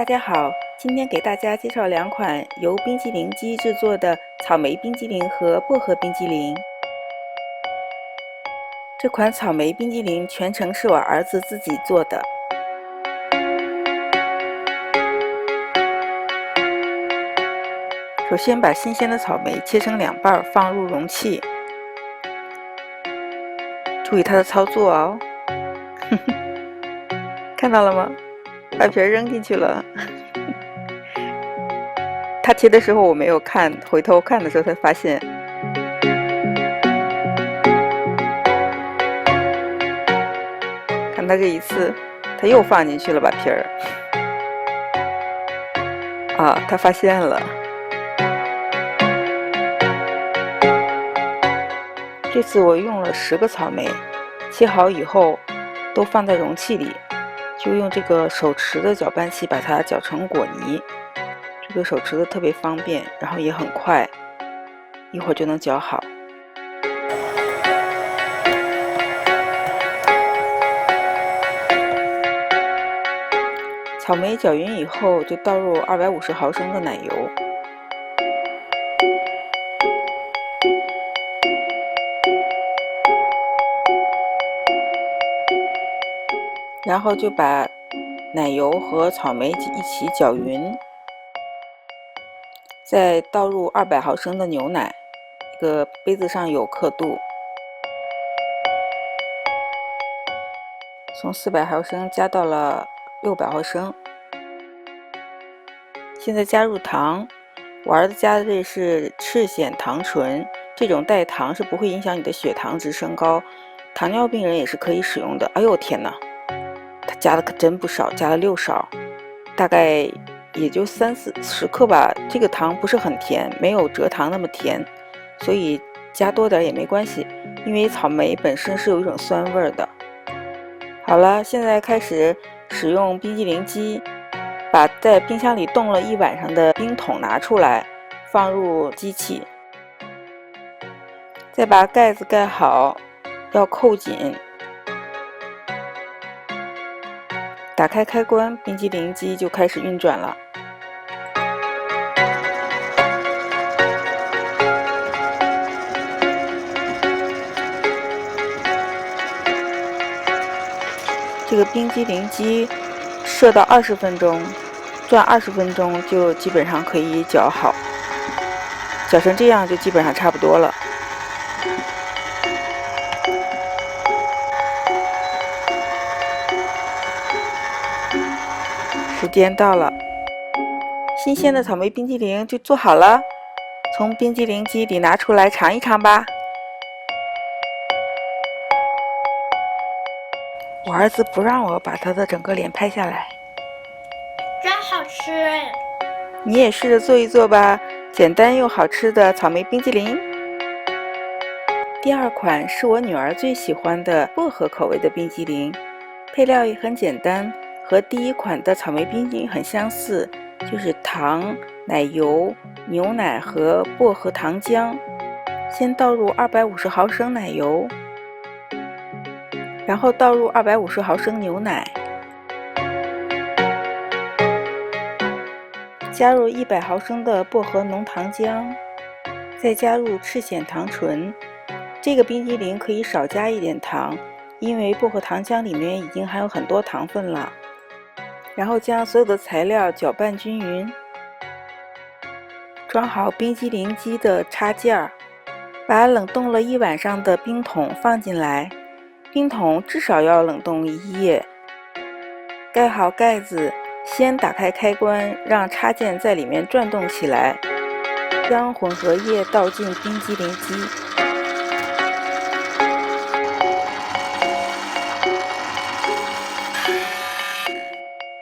大家好，今天给大家介绍两款由冰激凌机制作的草莓冰激凌和薄荷冰激凌。这款草莓冰激凌全程是我儿子自己做的。首先把新鲜的草莓切成2半，放入容器。注意它的操作哦，看到了吗？把皮扔进去了。他切的时候我没有看，回头看的时候才发现。看他这一次，他又放进去了把皮儿。啊，他发现了。这次我用了10个草莓，切好以后都放在容器里，就用这个手持的搅拌器把它搅成果泥。这个手持的特别方便，然后也很快，一会儿就能搅好。草莓搅匀以后，就倒入250毫升的奶油。然后就把奶油和草莓一起搅匀，再倒入200毫升的牛奶，一个杯子上有刻度，从400毫升加到了600毫升。现在加入糖，我儿子加的这是赤藓糖醇，这种代糖是不会影响你的血糖值升高，糖尿病人也是可以使用的。哎呦天哪！加的可真不少，加了6勺，大概也就30-40克吧。这个糖不是很甜，没有蔗糖那么甜，所以加多点也没关系，因为草莓本身是有一种酸味的。好了，现在开始使用冰激凌机，把在冰箱里冻了1晚上的冰桶拿出来，放入机器，再把盖子盖好，要扣紧。打开开关，冰激凌机就开始运转了。这个冰激凌机设到20分钟，转20分钟就基本上可以搅好，搅成这样就基本上差不多了。时间到了，新鲜的草莓冰激凌就做好了，从冰激凌机里拿出来尝一尝吧。我儿子不让我把他的整个脸拍下来。真好吃！你也试着做一做吧，简单又好吃的草莓冰激凌。第2款是我女儿最喜欢的薄荷口味的冰激凌，配料也很简单，和第1款的草莓冰激凌很相似，就是糖、奶油、牛奶和薄荷糖浆。先倒入250毫升奶油，然后倒入250毫升牛奶，加入100毫升的薄荷浓糖浆，再加入赤藓糖醇。这个冰激凌可以少加一点糖，因为薄荷糖浆里面已经含有很多糖分了。然后将所有的材料搅拌均匀，装好冰激凌机的插件，把冷冻了1晚上的冰桶放进来，冰桶至少要冷冻1夜。盖好盖子，先打开开关，让插件在里面转动起来，将混合液倒进冰激凌机。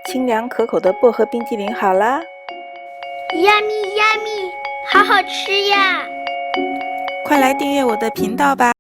清凉可口的薄荷冰激凌好啦 Yummy yummy， 好好吃呀！快来订阅我的频道吧。